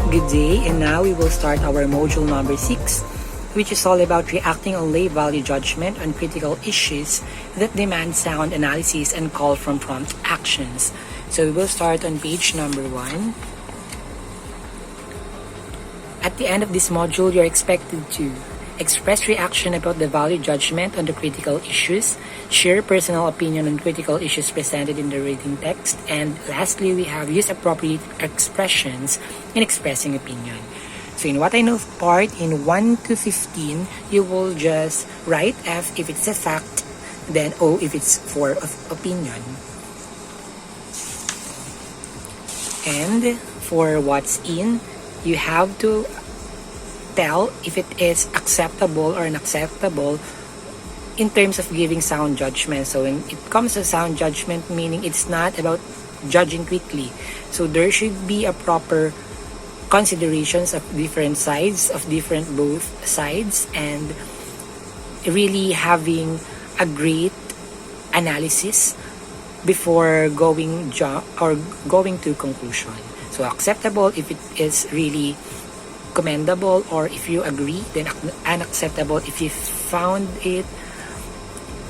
Good day, and now we will start our module number 6, which is all about reacting on lay value judgment on critical issues that demand sound analysis and call from prompt actions. So we will start on page number 1. At the end of this module, you're expected to express reaction about the value judgment on the critical issues, share personal opinion on critical issues presented in the reading text, and lastly, we have use appropriate expressions in expressing opinion. So in what I know part, in 1 to 15, you will just write F if it's a fact, then O if it's for opinion. And for what's in, you have to tell if it is acceptable or unacceptable in terms of giving sound judgment. So when it comes to sound judgment, meaning it's not about judging quickly. So there should be a proper considerations of different sides, of different both sides, and really having a great analysis before going to conclusion. So acceptable if it is really commendable, or if you agree, then unacceptable if you found it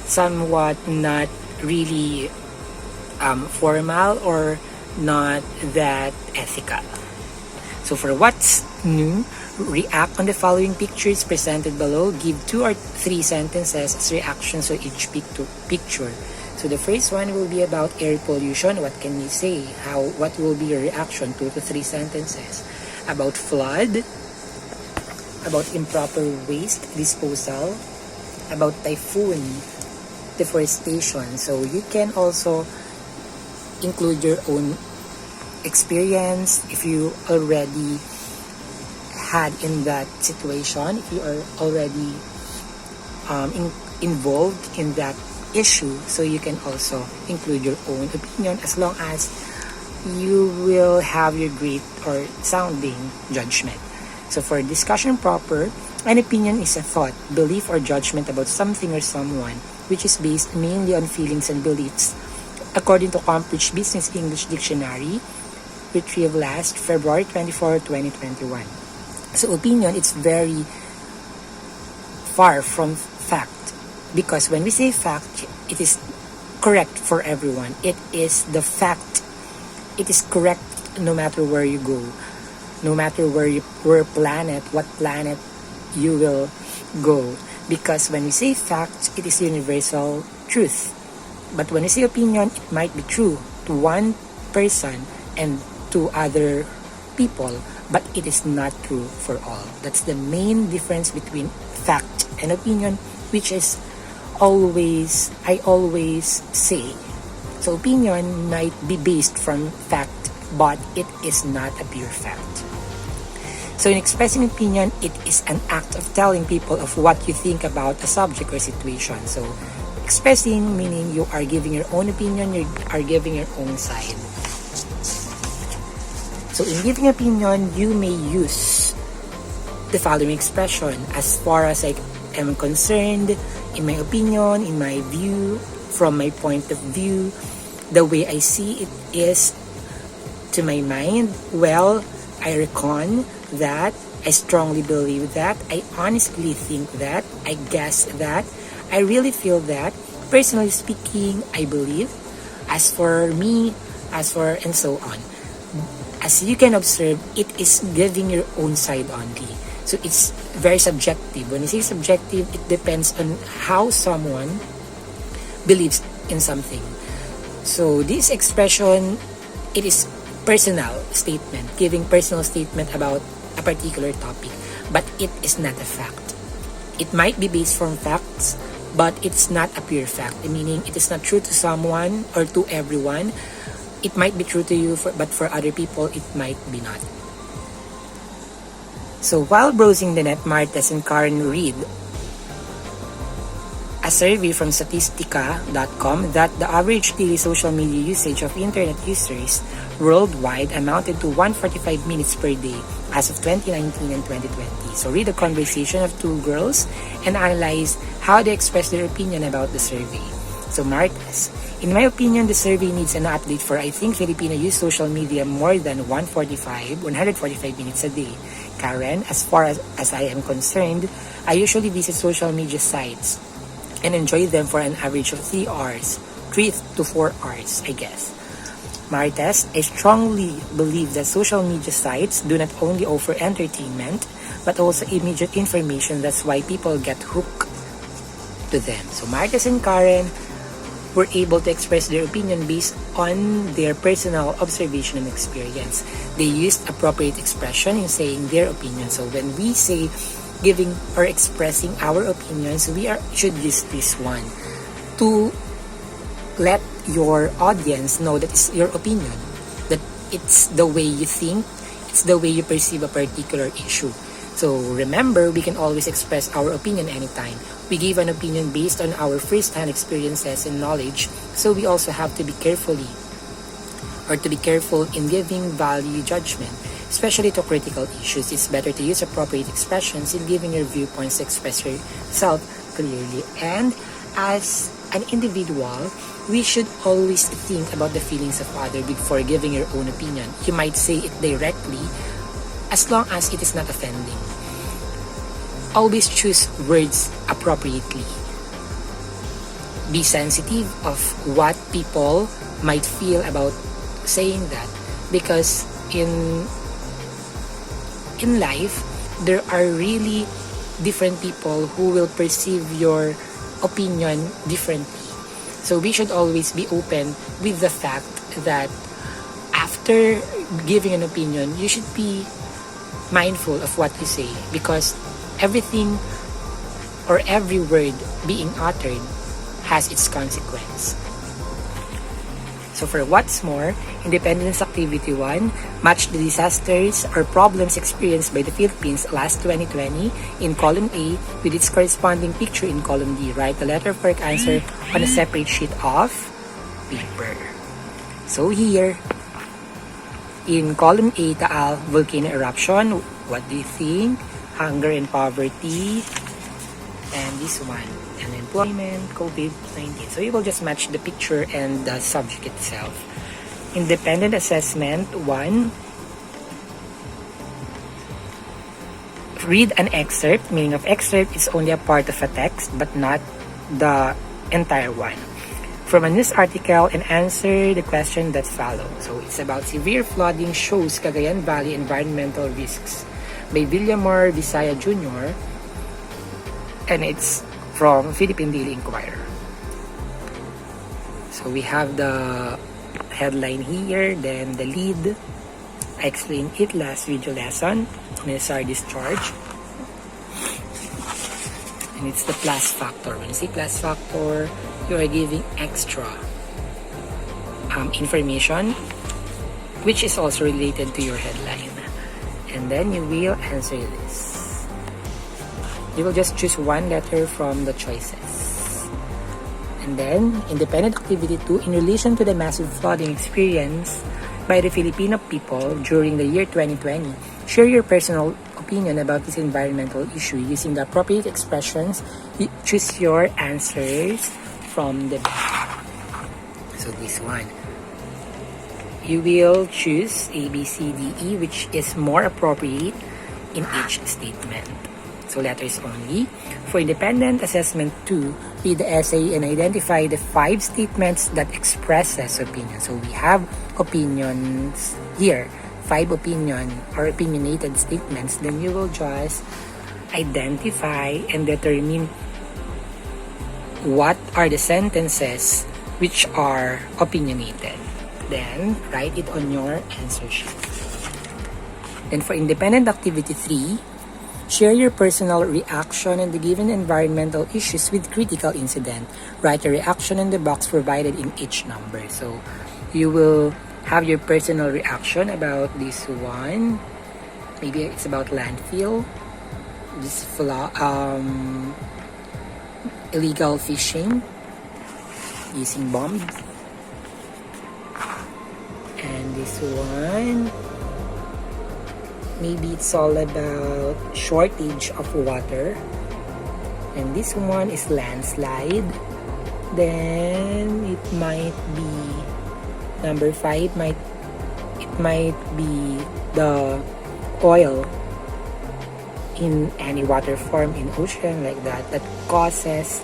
somewhat not really formal or not that ethical. So for what's new, react on the following pictures presented below. Give 2 or 3 sentences as reactions to each picture. So the first one will be about air pollution. What can you say? What will be your reaction? 2 to 3 sentences. About flood, about improper waste disposal, about typhoon, deforestation. So you can also include your own experience if you already had in that situation, if you are already involved in that issue. So you can also include your own opinion as long as you will have your great or sounding judgment. So for discussion proper, an opinion is a thought, belief, or judgment about something or someone which is based mainly on feelings and beliefs. According to Cambridge Business English Dictionary, retrieved last February 24, 2021. So opinion, it's very far from fact, because when we say fact, it is correct for everyone. It is the fact. It is correct no matter where you go, no matter what planet you will go. Because when we say fact, it is universal truth. But when we say opinion, it might be true to one person and to other people, but it is not true for all. That's the main difference between fact and opinion, which is I always say. So opinion might be based from fact, but it is not a pure fact. So in expressing opinion, it is an act of telling people of what you think about a subject or situation. So expressing, meaning you are giving your own opinion, you are giving your own side. So in giving opinion, you may use the following expression. As far as I am concerned, in my opinion, in my view, from my point of view, the way I see it is, to my mind, well, I reckon that, I strongly believe that, I honestly think that, I guess that, I really feel that, personally speaking, I believe, as for me, and so on. As you can observe, it is giving your own side only. So it's very subjective. When you say subjective, it depends on how someone believes in something. So this expression, it is personal statement, giving personal statement about a particular topic, but it is not a fact. It might be based from facts, but it's not a pure fact, meaning it is not true to someone or to everyone. It might be true to you, but for other people, it might be not. So while browsing the net, Martes and Karen read a survey from Statistica.com that the average daily social media usage of internet users worldwide amounted to 145 minutes per day as of 2019 and 2020. So read the conversation of 2 girls and analyze how they express their opinion about the survey. So Martes, in my opinion, the survey needs an update for I think Filipino use social media more than 145 minutes a day. Karen, as far as I am concerned, I usually visit social media sites and enjoy them for an average of 3 hours, 3 to 4 hours, I guess. Martes, I strongly believe that social media sites do not only offer entertainment, but also immediate information. That's why people get hooked to them. So Martes and Karen were able to express their opinion based on their personal observation and experience. They used appropriate expression in saying their opinion. So when we say giving or expressing our opinions, should use this one to let your audience know that it's your opinion, that it's the way you think, it's the way you perceive a particular issue. So remember, we can always express our opinion anytime. We give an opinion based on our first-hand experiences and knowledge, so we also have to be careful in giving value judgment, especially to critical issues. It's better to use appropriate expressions in giving your viewpoints to express yourself clearly. And as an individual, we should always think about the feelings of others before giving your own opinion. You might say it directly, as long as it is not offending. Always choose words appropriately. Be sensitive of what people might feel about saying that, because in life, there are really different people who will perceive your opinion differently. So we should always be open with the fact that after giving an opinion, you should be mindful of what you say, because everything or every word being uttered has its consequence. So for what's more, Independence Activity 1, match the disasters or problems experienced by the Philippines last 2020 in column A with its corresponding picture in column D. Write the letter of correct answer on a separate sheet of paper. So here, in column A, Taal, volcano eruption, what do you think? Hunger and poverty. And this one, unemployment, COVID-19. So you will just match the picture and the subject itself. Independent assessment 1. Read an excerpt. Meaning of excerpt is only a part of a text but not the entire one. From a news article and answer the question that follow. So it's about severe flooding shows Cagayan Valley environmental risks by Villamor Visaya Jr. And it's from Philippine Daily Inquirer. So we have the headline here, then the lead. I explained it last video lesson. Necessary discharge. And it's the plus factor. When you say plus factor, you are giving extra information which is also related to your headline. And then you will answer this. You will just choose one letter from the choices. And then, Independent Activity 2, in relation to the massive flooding experienced by the Filipino people during the year 2020, share your personal opinion about this environmental issue using the appropriate expressions. Choose your answers from the back. So this one. You will choose A, B, C, D, E, which is more appropriate in each statement. So letters only. For Independent Assessment 2, read the essay and identify the 5 statements that expresses opinion. So we have opinions here, 5 opinion or opinionated statements. Then you will just identify and determine what are the sentences which are opinionated. Then write it on your answer sheet. Then for Independent Activity 3, share your personal reaction on the given environmental issues with critical incident. Write your reaction in the box provided in each number. So you will have your personal reaction about this one. Maybe it's about landfill, this illegal fishing using bombs, and this one, maybe it's all about shortage of water. And this one is landslide. Then it might be number 5 might be the oil in any water form in ocean like that causes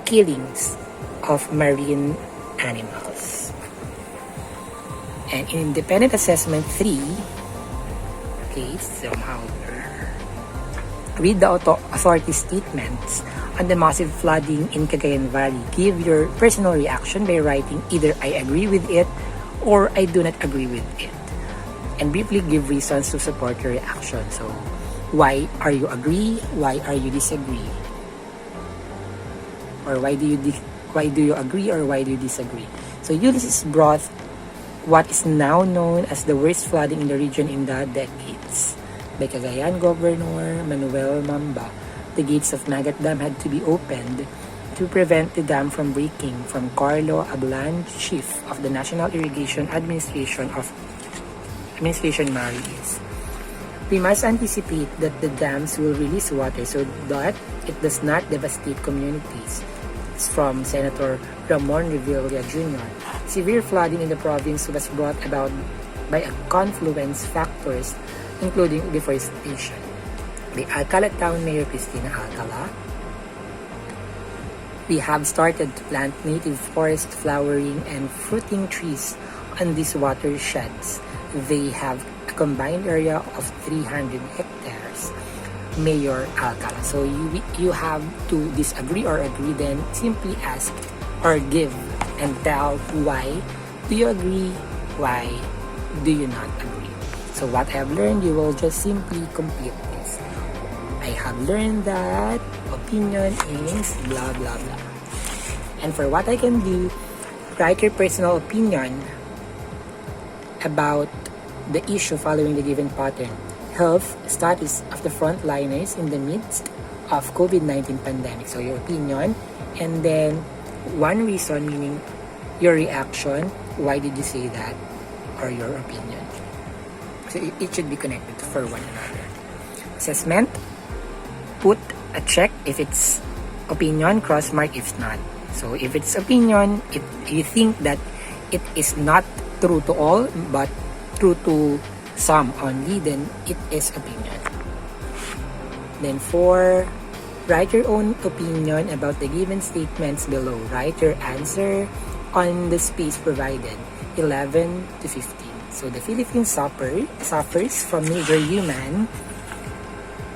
killings of marine animals. And in independent assessment 3, okay, somehow read the authority statements on the massive flooding in Cagayan Valley. Give your personal reaction by writing either I agree with it or I do not agree with it. And briefly give reasons to support your reaction. So, why are you agree? Why are you disagree? Or why do you agree or why do you disagree? So Ulysses brought what is now known as the worst flooding in the region in the decades. By Cagayan Governor Manuel Mamba, the gates of Nagat Dam had to be opened to prevent the dam from breaking, from Carlo Ablan, Chief of the National Irrigation Administration Marilis. We must anticipate that the dams will release water so that it does not devastate communities. It's from Senator Ramon Revilla Jr. Severe flooding in the province was brought about by a confluence factors including deforestation. The Alcala Town Mayor Cristina Alcala, we have started to plant native forest flowering and fruiting trees on these watersheds. They have a combined area of 300 hectares. Mayor Alcala. So you have to disagree or agree, then simply ask or give and tell why do you agree, why do you not agree. So what I have learned, you will just simply complete this. I have learned that opinion is blah blah blah. And for what I can do, write your personal opinion about the issue following the given pattern. Health status of the frontliners in the midst of COVID-19 pandemic. So your opinion, and then one reason, meaning your reaction, why did you say that, or your opinion. So it should be connected for one another. Assessment, put a check if it's opinion, cross mark if it's not. So if it's opinion, if you think that it is not true to all, but true to some only, then it is opinion. Then 4, write your own opinion about the given statements below. Write your answer on the space provided, 11 to 15. So the Philippines suffers from major human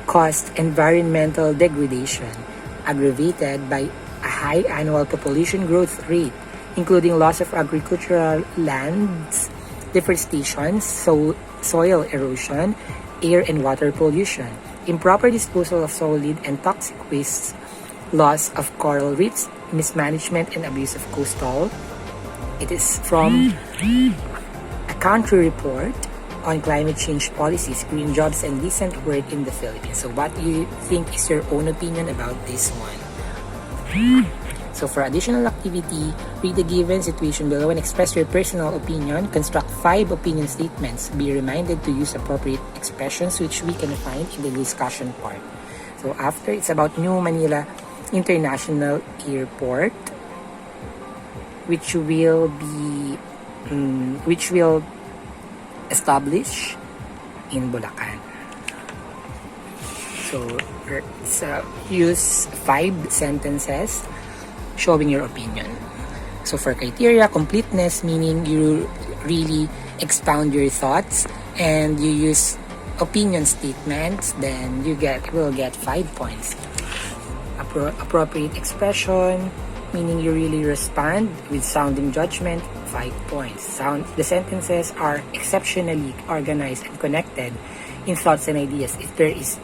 caused environmental degradation aggravated by a high annual population growth rate, including loss of agricultural lands, deforestation, soil erosion, air and water pollution, improper disposal of solid and toxic wastes, loss of coral reefs, mismanagement and abuse of coastal. It is from a country report on climate change policies, green jobs, and decent work in the Philippines. So what do you think is your own opinion about this one? So for additional activity, read the given situation below and express your personal opinion. Construct 5 opinion statements. Be reminded to use appropriate expressions which we can find in the discussion part. So after, it's about New Manila International Airport, which will establish in Bulacan. So use 5 sentences showing your opinion. So for criteria, completeness, meaning you really expound your thoughts and you use opinion statements, then you will get 5 points. Appropriate expression, meaning you really respond with sounding judgment, 5 points. The sentences are exceptionally organized and connected in thoughts and ideas. If there is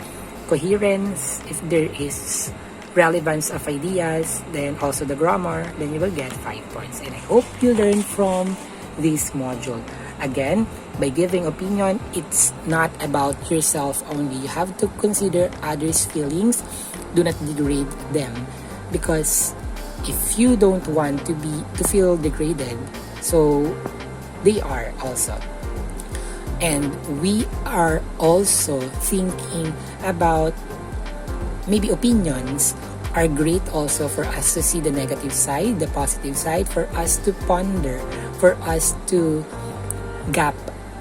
coherence, if there is relevance of ideas, then also the grammar, then you will get 5 points. And I hope you learn from this module. Again, by giving opinion, it's not about yourself only. You have to consider others' feelings. Do not degrade them, because if you don't want to feel degraded, so they are also. And we are also thinking about maybe opinions are great also for us to see the negative side, the positive side, for us to ponder, for us to gap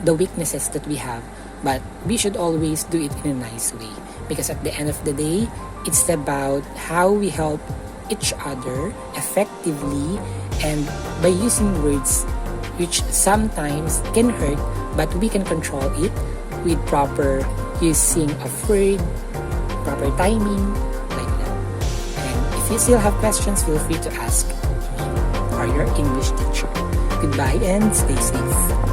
the weaknesses that we have. But we should always do it in a nice way, because at the end of the day, it's about how we help each other effectively, and by using words which sometimes can hurt, but we can control it with proper using of word, proper timing, like that. And if you still have questions, feel free to ask me or your English teacher. Goodbye and stay safe.